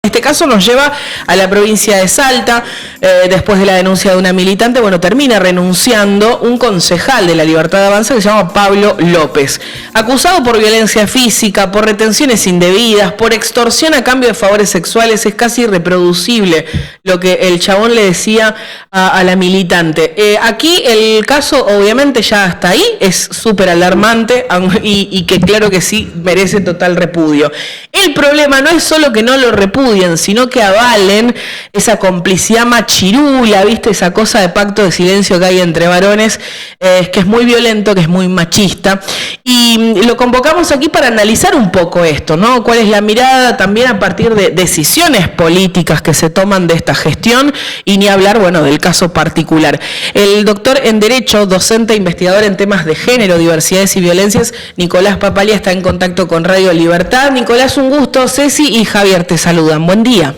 Este caso nos lleva a la provincia de Salta, después de la denuncia de una militante, termina renunciando un concejal de la Libertad Avanza que se llama Pablo López, acusado por violencia física, por retenciones indebidas, por extorsión a cambio de favores sexuales. Es casi irreproducible lo que el chabón le decía a la militante. Aquí el caso obviamente ya hasta ahí es súper alarmante y que claro que sí merece total repudio. El problema no es solo que no lo repudien, sino que avalen esa complicidad machirula, ¿viste? Esa cosa de pacto de silencio que hay entre varones, que es muy violento, que es muy machista. Y lo convocamos aquí para analizar un poco esto, ¿no? ¿Cuál es la mirada también a partir de decisiones políticas que se toman de esta gestión? Y ni hablar, del caso particular. El doctor en Derecho, docente e investigador en temas de género, diversidades y violencias, Nicolás Papalia, está en contacto con Radio Libertad. Nicolás, un gusto. Ceci y Javier te saludan. Buen día.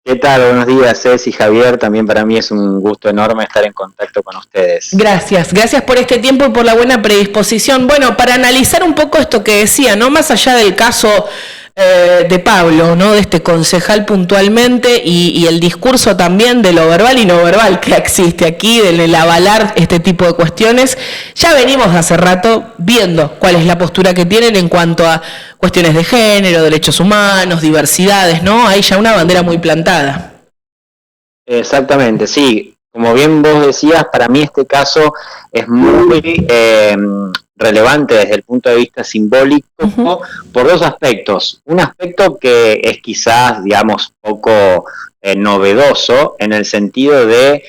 ¿Qué tal? Buenos días, Ceci, Javier. También para mí es un gusto enorme estar en contacto con ustedes. Gracias por este tiempo y por la buena predisposición. Para analizar un poco esto que decía, ¿no? Más allá del caso de Pablo, ¿no? De este concejal puntualmente y el discurso también de lo verbal y no verbal que existe aquí, del avalar este tipo de cuestiones. Ya venimos hace rato viendo cuál es la postura que tienen en cuanto a cuestiones de género, derechos humanos, diversidades, ¿no? Hay ya una bandera muy plantada. Exactamente, sí. Como bien vos decías, para mí este caso es muy relevante desde el punto de vista simbólico por dos aspectos. Un aspecto que es quizás, poco novedoso en el sentido de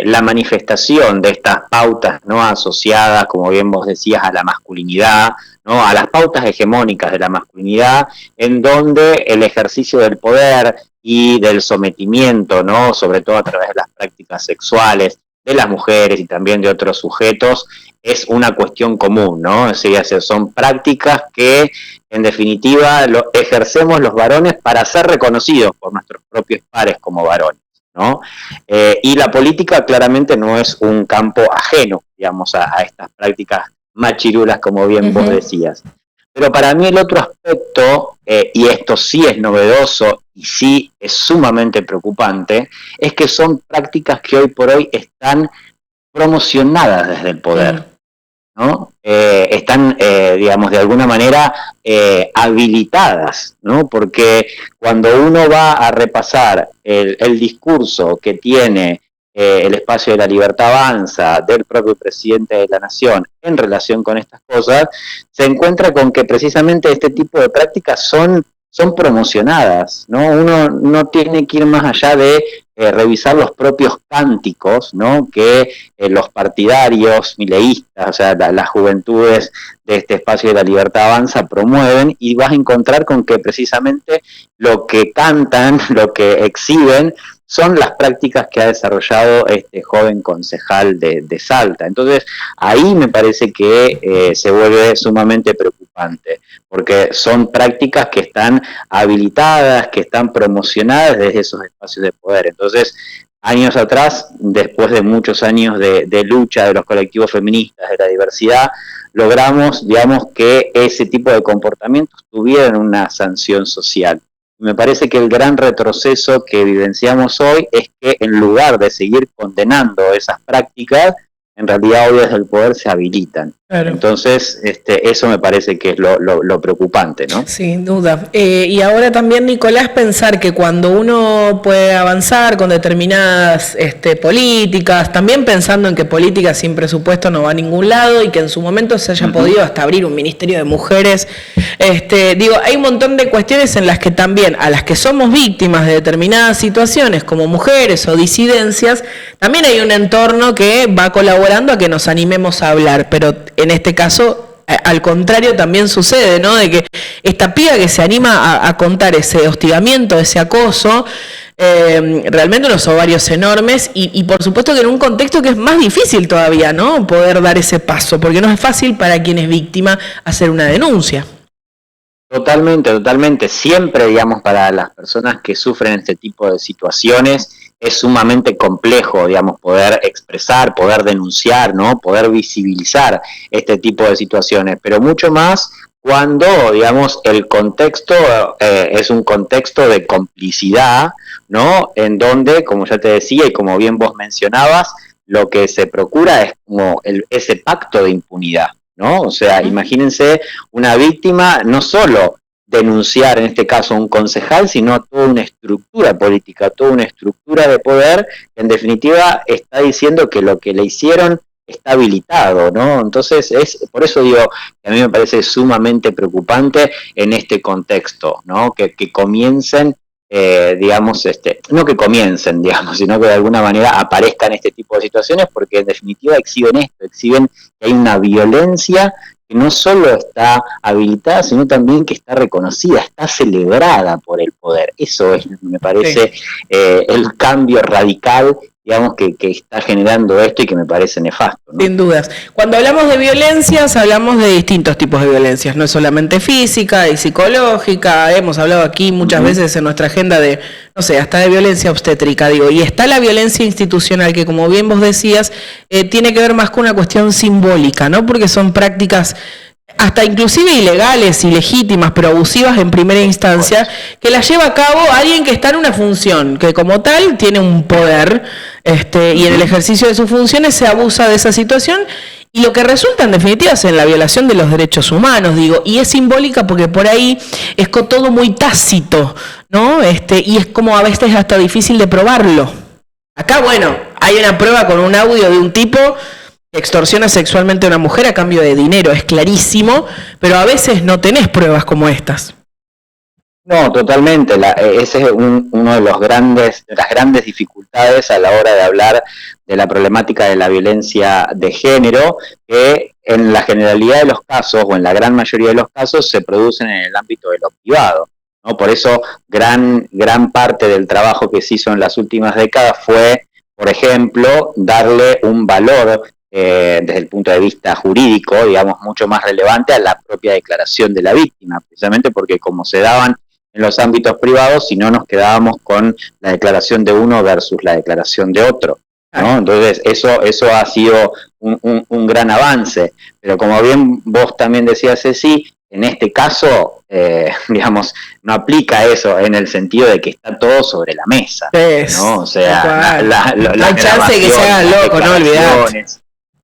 la manifestación de estas pautas no asociadas, como bien vos decías, a la masculinidad, ¿no? A las pautas hegemónicas de la masculinidad, en donde el ejercicio del poder y del sometimiento, ¿no? Sobre todo a través de las prácticas sexuales de las mujeres y también de otros sujetos, es una cuestión común, ¿no? Es decir, son prácticas que en definitiva ejercemos los varones para ser reconocidos por nuestros propios pares como varones, ¿no? Y la política claramente no es un campo ajeno, a estas prácticas machirulas, como bien vos decías. Pero para mí el otro aspecto, y esto sí es novedoso y sí es sumamente preocupante, es que son prácticas que hoy por hoy están promocionadas desde el poder, ¿no? Están, de alguna manera habilitadas, ¿no? Porque cuando uno va a repasar el discurso que tiene el espacio de la Libertad Avanza, del propio presidente de la Nación en relación con estas cosas, se encuentra con que precisamente este tipo de prácticas son promocionadas, ¿no? Uno no tiene que ir más allá de revisar los propios cánticos, ¿no? Que los partidarios mileístas, las juventudes de este espacio de la Libertad Avanza promueven, y vas a encontrar con que precisamente lo que cantan, lo que exhiben, son las prácticas que ha desarrollado este joven concejal de Salta. Entonces, ahí me parece que se vuelve sumamente preocupante, porque son prácticas que están habilitadas, que están promocionadas desde esos espacios de poder. Entonces, años atrás, después de muchos años de lucha de los colectivos feministas, de la diversidad, logramos, que ese tipo de comportamientos tuvieran una sanción social. Me parece que el gran retroceso que vivenciamos hoy es que en lugar de seguir condenando esas prácticas, en realidad hoy desde el poder se habilitan. Claro. Entonces, eso me parece que es lo preocupante, ¿no? Sin duda. Y ahora también, Nicolás, pensar que cuando uno puede avanzar con determinadas políticas, también pensando en que política sin presupuesto no va a ningún lado y que en su momento se haya podido hasta abrir un ministerio de mujeres, hay un montón de cuestiones en las que también, a las que somos víctimas de determinadas situaciones como mujeres o disidencias, también hay un entorno que va colaborando a que nos animemos a hablar, pero en este caso, al contrario, también sucede, ¿no? De que esta piba que se anima a contar ese hostigamiento, ese acoso, realmente unos ovarios enormes y por supuesto que en un contexto que es más difícil todavía, ¿no? Poder dar ese paso, porque no es fácil para quien es víctima hacer una denuncia. Totalmente. Siempre, para las personas que sufren este tipo de situaciones, es sumamente complejo, poder expresar, poder denunciar, ¿no? Poder visibilizar este tipo de situaciones, pero mucho más cuando, digamos, el contexto es un contexto de complicidad, ¿no? En donde, como ya te decía y como bien vos mencionabas, lo que se procura es como ese pacto de impunidad, ¿no? O sea, imagínense una víctima, no solo denunciar en este caso a un concejal, sino toda una estructura política, toda una estructura de poder, que en definitiva está diciendo que lo que le hicieron está habilitado, ¿no? Entonces, por eso digo que a mí me parece sumamente preocupante en este contexto, ¿no? Que comiencen, digamos, no que comiencen, digamos, sino que de alguna manera aparezcan este tipo de situaciones, porque en definitiva exhiben que hay una violencia que no solo está habilitada, sino también que está reconocida, está celebrada por el poder. Eso es, me parece, el cambio radical, digamos, que está generando esto y que me parece nefasto, ¿no? Sin dudas. Cuando hablamos de violencias, hablamos de distintos tipos de violencias, no es solamente física y psicológica, hemos hablado aquí muchas veces en nuestra agenda de, no sé, hasta de violencia obstétrica, digo, y está la violencia institucional, que como bien vos decías, tiene que ver más con una cuestión simbólica, ¿no? Porque son prácticas hasta inclusive ilegales, ilegítimas, pero abusivas en primera instancia, que las lleva a cabo alguien que está en una función, que como tal tiene un poder, y en el ejercicio de sus funciones se abusa de esa situación, y lo que resulta en definitiva es en la violación de los derechos humanos, digo, y es simbólica porque por ahí es todo muy tácito, ¿no? Y es como a veces hasta difícil de probarlo. Acá, bueno, hay una prueba con un audio de un tipo que extorsiona sexualmente a una mujer a cambio de dinero, es clarísimo, pero a veces no tenés pruebas como estas. No, totalmente. Ese es uno de las grandes dificultades a la hora de hablar de la problemática de la violencia de género, que en la generalidad de los casos, o en la gran mayoría de los casos, se producen en el ámbito de lo privado, ¿no? Por eso gran parte del trabajo que se hizo en las últimas décadas fue, por ejemplo, darle un valor desde el punto de vista jurídico, digamos, mucho más relevante a la propia declaración de la víctima, precisamente porque como se daban en los ámbitos privados, si no nos quedábamos con la declaración de uno versus la declaración de otro, ¿no? Entonces eso ha sido un gran avance, pero como bien vos también decías, Ceci, en este caso, digamos, no aplica eso en el sentido de que está todo sobre la mesa, ¿no? O sea, no hay chance de que se hagan locos, no olvidate.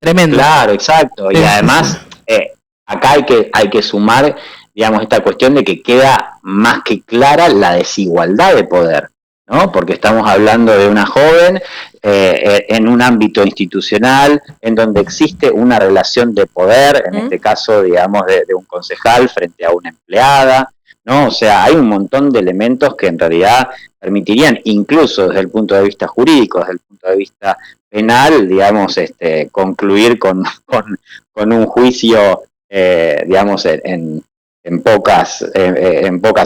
Tremendo. Claro, exacto, y además acá hay que sumar, digamos, esta cuestión de que queda más que clara la desigualdad de poder, ¿no? Porque estamos hablando de una joven en un ámbito institucional en donde existe una relación de poder, en este caso, digamos, de un concejal frente a una empleada, ¿no? O sea, hay un montón de elementos que en realidad permitirían, incluso desde el punto de vista jurídico, desde el punto de vista penal, digamos, concluir con un juicio, digamos, en pocas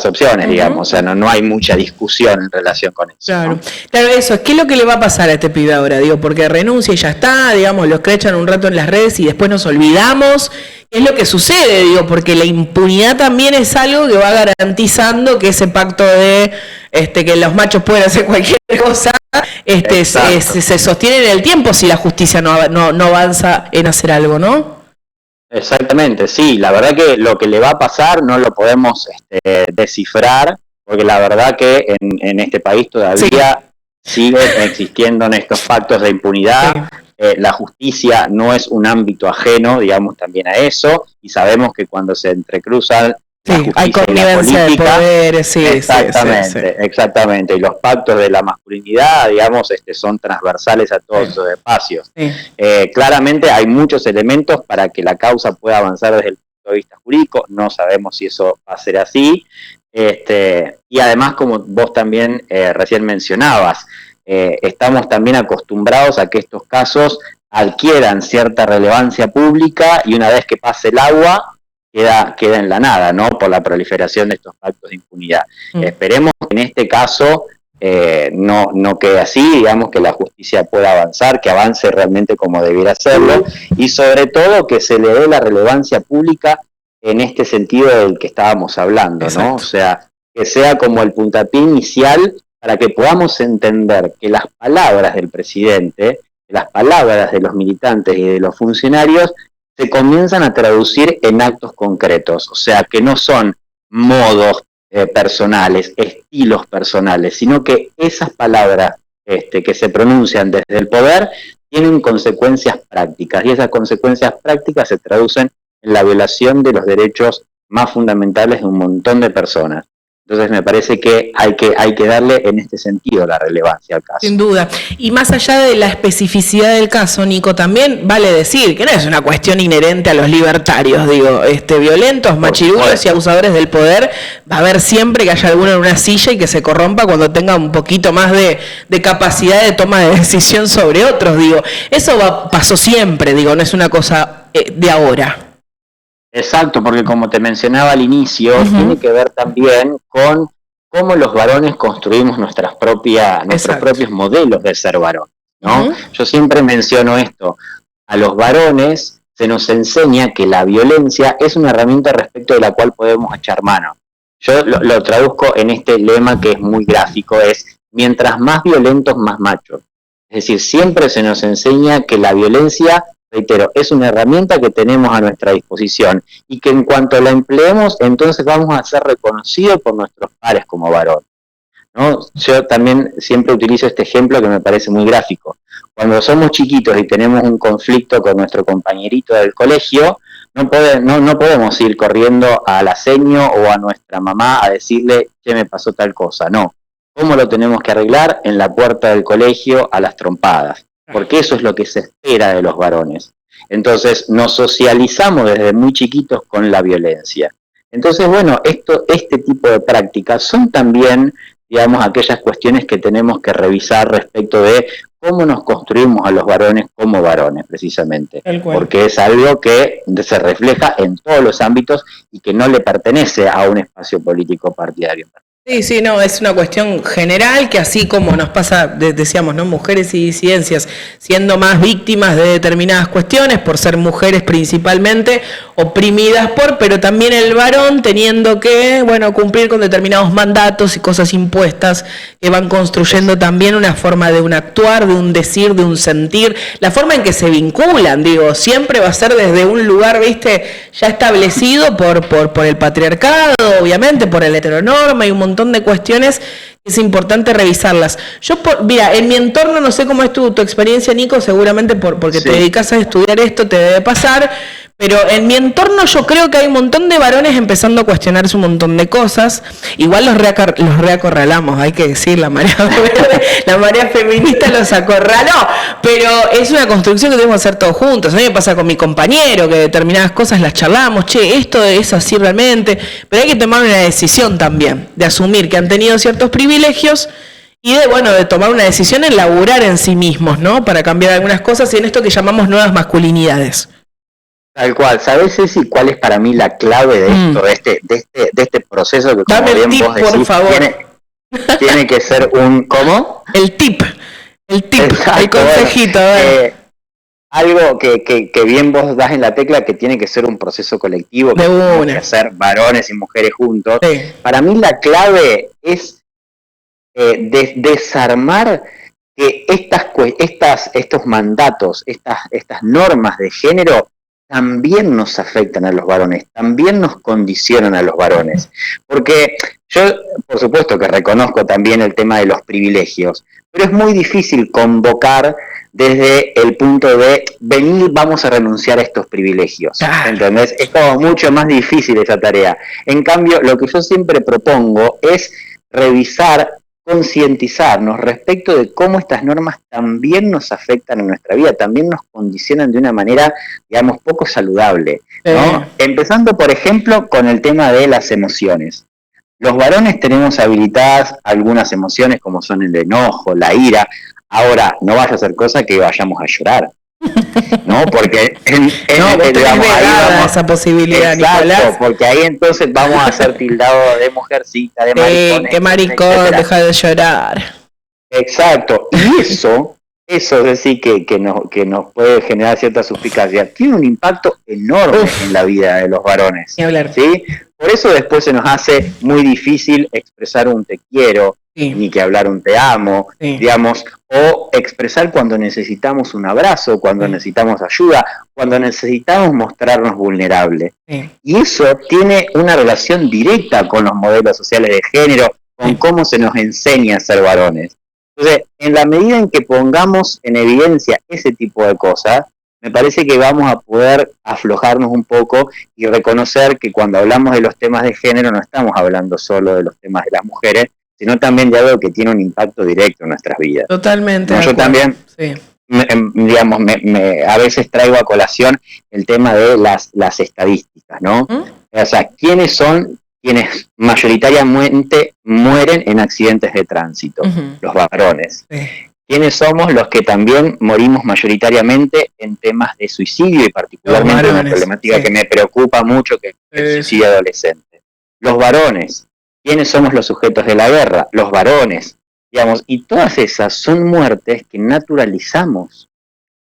opciones, digamos, o sea, no hay mucha discusión en relación con eso. Claro, ¿no? Claro, eso, ¿qué es lo que le va a pasar a este pibe ahora? Digo, porque renuncia y ya está, digamos, lo escrechan un rato en las redes y después nos olvidamos. ¿Qué es lo que sucede? Digo, porque la impunidad también es algo que va garantizando que ese pacto de que los machos pueden hacer cualquier cosa, se sostiene en el tiempo si la justicia no avanza en hacer algo, ¿no? Exactamente, sí, la verdad que lo que le va a pasar no lo podemos descifrar, porque la verdad que en este país todavía siguen existiendo en estos pactos de impunidad. La justicia no es un ámbito ajeno, digamos, también a eso, y sabemos que cuando se entrecruzan la justicia hay connivencia de poderes, exactamente, y los pactos de la masculinidad, digamos, son transversales a todos esos espacios. Claramente hay muchos elementos para que la causa pueda avanzar desde el punto de vista jurídico, no sabemos si eso va a ser así, y además, como vos también recién mencionabas, estamos también acostumbrados a que estos casos adquieran cierta relevancia pública y una vez que pase el agua, queda en la nada, ¿no? Por la proliferación de estos pactos de impunidad. Esperemos que en este caso no quede así, digamos, que la justicia pueda avanzar, que avance realmente como debiera hacerlo, y sobre todo que se le dé la relevancia pública en este sentido del que estábamos hablando, ¿no? O sea, que sea como el puntapié inicial para que podamos entender que las palabras del presidente, las palabras de los militantes y de los funcionarios se comienzan a traducir en actos concretos, o sea, que no son modos personales, estilos personales, sino que esas palabras que se pronuncian desde el poder tienen consecuencias prácticas, y esas consecuencias prácticas se traducen en la violación de los derechos más fundamentales de un montón de personas. Entonces me parece que hay que darle en este sentido la relevancia al caso. Sin duda. Y más allá de la especificidad del caso, Nico, también vale decir que no es una cuestión inherente a los libertarios, digo, violentos, machirulos y abusadores del poder, va a haber siempre que haya alguno en una silla y que se corrompa cuando tenga un poquito más de capacidad de toma de decisión sobre otros, digo. Eso pasó siempre, digo, no es una cosa de ahora. Exacto, porque como te mencionaba al inicio, tiene que ver también con cómo los varones construimos nuestros propios modelos de ser varón, ¿no? Yo siempre menciono esto, a los varones se nos enseña que la violencia es una herramienta respecto de la cual podemos echar mano. Yo lo traduzco en este lema que es muy gráfico, es mientras más violentos, más machos. Es decir, siempre se nos enseña que la violencia, reitero, es una herramienta que tenemos a nuestra disposición y que en cuanto la empleemos, entonces vamos a ser reconocidos por nuestros pares como varón, ¿no? Yo también siempre utilizo este ejemplo que me parece muy gráfico. Cuando somos chiquitos y tenemos un conflicto con nuestro compañerito del colegio, no podemos ir corriendo a la seño o a nuestra mamá a decirle que me pasó tal cosa, no. ¿Cómo lo tenemos que arreglar? En la puerta del colegio a las trompadas, porque eso es lo que se espera de los varones. Entonces nos socializamos desde muy chiquitos con la violencia. Entonces, bueno, este tipo de prácticas son también, digamos, aquellas cuestiones que tenemos que revisar respecto de cómo nos construimos a los varones como varones, precisamente. Porque es algo que se refleja en todos los ámbitos y que no le pertenece a un espacio político partidario. Sí, no, es una cuestión general que así como nos pasa, decíamos, ¿no? Mujeres y disidencias siendo más víctimas de determinadas cuestiones por ser mujeres principalmente, oprimidas pero también el varón teniendo que, bueno, cumplir con determinados mandatos y cosas impuestas que van construyendo también una forma de un actuar, de un decir, de un sentir, la forma en que se vinculan, digo, siempre va a ser desde un lugar, viste, ya establecido por el patriarcado, obviamente, por el heteronorma y un montón de cuestiones que es importante revisarlas. Mira, en mi entorno, no sé cómo es tu experiencia, Nico, seguramente porque te dedicas a estudiar esto te debe pasar, pero en mi entorno yo creo que hay un montón de varones empezando a cuestionarse un montón de cosas. Igual los reacorralamos, hay que decir, la marea feminista los acorraló, pero es una construcción que debemos hacer todos juntos. A mí me pasa con mi compañero, que determinadas cosas las charlamos, esto es así realmente, pero hay que tomar una decisión también, de asumir que han tenido ciertos privilegios y de tomar una decisión en laburar en sí mismos, ¿no? Para cambiar algunas cosas y en esto que llamamos nuevas masculinidades. Tal cual. ¿Sabes, Ceci, cuál es para mí la clave de esto, de este proceso que, como bien vos decís, por favor, tiene que ser ¿cómo? El tip, exacto, el consejito. Algo que bien vos das en la tecla, que tiene que ser un proceso colectivo, que tenemos que hacer varones y mujeres juntos. Sí. Para mí la clave es desarmar que estos mandatos, estas normas de género también nos afectan a los varones, también nos condicionan a los varones. Porque yo, por supuesto que reconozco también el tema de los privilegios, pero es muy difícil convocar desde el punto de venir, vamos a renunciar a estos privilegios, ¿entendés? Es como mucho más difícil esa tarea. En cambio, lo que yo siempre propongo es revisar, concientizarnos respecto de cómo estas normas también nos afectan en nuestra vida, también nos condicionan de una manera, digamos, poco saludable, ¿no? Empezando, por ejemplo, con el tema de las emociones. Los varones tenemos habilitadas algunas emociones como son el enojo, la ira. Ahora, no vaya a ser cosa que vayamos a llorar, ¿no? Porque digamos, ahí vamos, esa posibilidad, exacto, Nicolás. Porque ahí entonces vamos a ser tildados de mujercita, de maricón. ¡Qué maricón, deja de llorar! Exacto, y eso es decir, que nos puede generar cierta suspicacia, tiene un impacto enorme en la vida de los varones. Ni hablar. ¿Sí? Por eso después se nos hace muy difícil expresar un te quiero, ni que hablar un te amo, digamos, o expresar cuando necesitamos un abrazo, cuando necesitamos ayuda, cuando necesitamos mostrarnos vulnerables. Y eso tiene una relación directa con los modelos sociales de género, con cómo se nos enseña a ser varones. Entonces, en la medida en que pongamos en evidencia ese tipo de cosas, me parece que vamos a poder aflojarnos un poco y reconocer que cuando hablamos de los temas de género no estamos hablando solo de los temas de las mujeres, sino también de algo que tiene un impacto directo en nuestras vidas. Totalmente. No, yo también, digamos, a veces traigo a colación el tema de las estadísticas, ¿no? O sea, ¿quiénes son quienes mayoritariamente mueren en accidentes de tránsito? Los varones. ¿Quiénes somos los que también morimos mayoritariamente en temas de suicidio y particularmente una problemática que me preocupa mucho, que es el suicidio adolescente? Los varones. ¿Quiénes somos los sujetos de la guerra? Los varones, digamos, y todas esas son muertes que naturalizamos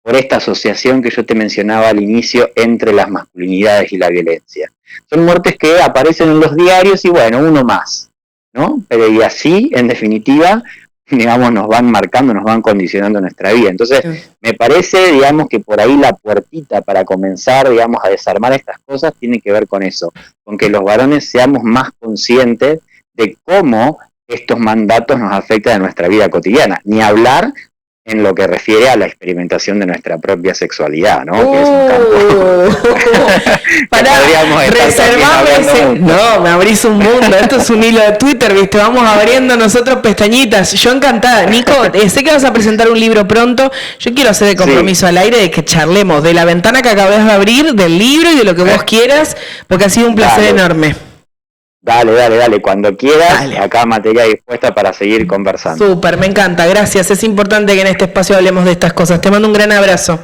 por esta asociación que yo te mencionaba al inicio entre las masculinidades y la violencia. Son muertes que aparecen en los diarios y bueno, uno más, ¿no? Pero y así, en definitiva, digamos, nos van marcando, nos van condicionando nuestra vida. Entonces, me parece, digamos, que por ahí la puertita para comenzar, digamos, a desarmar estas cosas tiene que ver con eso, con que los varones seamos más conscientes de cómo estos mandatos nos afectan en nuestra vida cotidiana, ni hablar en lo que refiere a la experimentación de nuestra propia sexualidad, ¿no? Que es un campo para reservarme no, me abrís un mundo, esto es un hilo de Twitter, ¿viste? Vamos abriendo nosotros pestañitas. Yo encantada. Nico, sé que vas a presentar un libro pronto, yo quiero hacer el compromiso al aire de que charlemos de la ventana que acabas de abrir, del libro y de lo que vos quieras, porque ha sido un placer enorme. Dale, cuando quieras, acá materia dispuesta para seguir conversando. Súper, me encanta, gracias, es importante que en este espacio hablemos de estas cosas. Te mando un gran abrazo.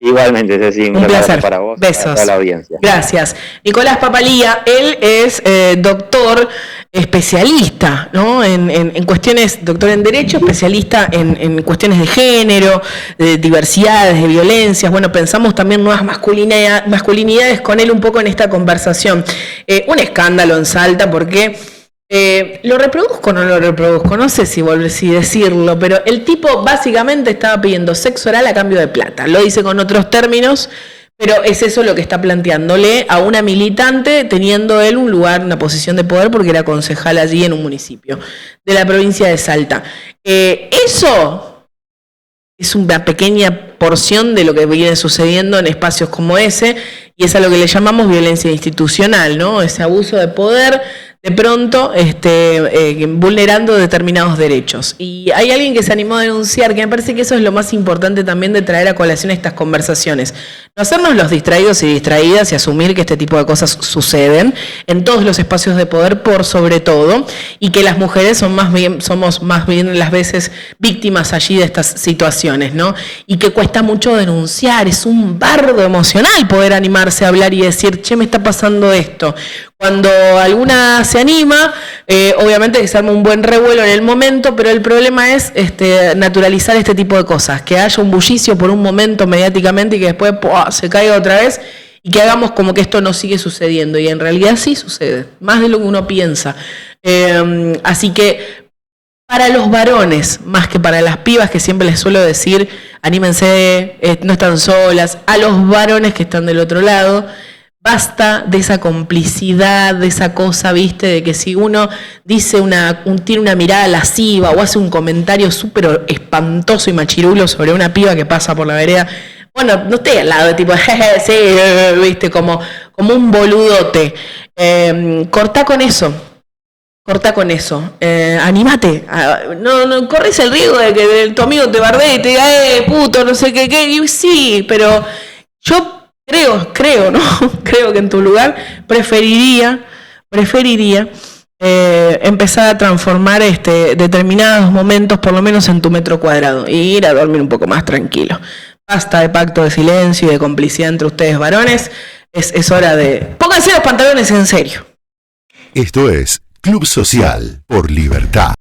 Igualmente, Ceci, un placer para vos, besos. Para toda la audiencia. Gracias. Nicolás Papalía, él es doctor especialista, ¿no? En cuestiones, doctor en Derecho, especialista en cuestiones de género, de diversidades, de violencias. Bueno, pensamos también nuevas masculinidades con él un poco en esta conversación. Un escándalo en Salta porque... ¿lo reproduzco o no lo reproduzco? No sé si decirlo, pero el tipo básicamente estaba pidiendo sexo oral a cambio de plata. Lo dice con otros términos, pero es eso lo que está planteándole a una militante, teniendo él un lugar, una posición de poder, porque era concejal allí en un municipio de la provincia de Salta. Eso es una pequeña porción de lo que viene sucediendo en espacios como ese, y es a lo que le llamamos violencia institucional, ¿no? Ese abuso de poder, de pronto vulnerando determinados derechos. Y hay alguien que se animó a denunciar, que me parece que eso es lo más importante también de traer a colación estas conversaciones. No hacernos los distraídos y distraídas y asumir que este tipo de cosas suceden en todos los espacios de poder por sobre todo, y que las mujeres somos más bien las veces víctimas allí de estas situaciones, ¿no? Y que cuesta mucho denunciar, es un bardo emocional poder animarse a hablar y decir, che, me está pasando esto. Cuando alguna se anima, obviamente que se arma un buen revuelo en el momento, pero el problema es naturalizar este tipo de cosas, que haya un bullicio por un momento mediáticamente y que después se caiga otra vez y que hagamos como que esto no sigue sucediendo. Y en realidad sí sucede, más de lo que uno piensa. Así que para los varones, más que para las pibas, que siempre les suelo decir, anímense, no están solas, a los varones que están del otro lado, basta de esa complicidad, de esa cosa, ¿viste? De que si uno dice tiene una mirada lasciva o hace un comentario súper espantoso y machirulo sobre una piba que pasa por la vereda, bueno, no esté al lado de tipo, jeje, sí, ¿viste? Como un boludote. Cortá con eso. Anímate. No corres el riesgo de que tu amigo te bardee y te diga, puto, no sé qué. Y sí, pero yo creo, ¿no? Creo que en tu lugar preferiría empezar a transformar determinados momentos, por lo menos en tu metro cuadrado, y ir a dormir un poco más tranquilo. Basta de pacto de silencio y de complicidad entre ustedes varones. Es hora de... Pónganse los pantalones en serio. Esto es Club Social por Libertad.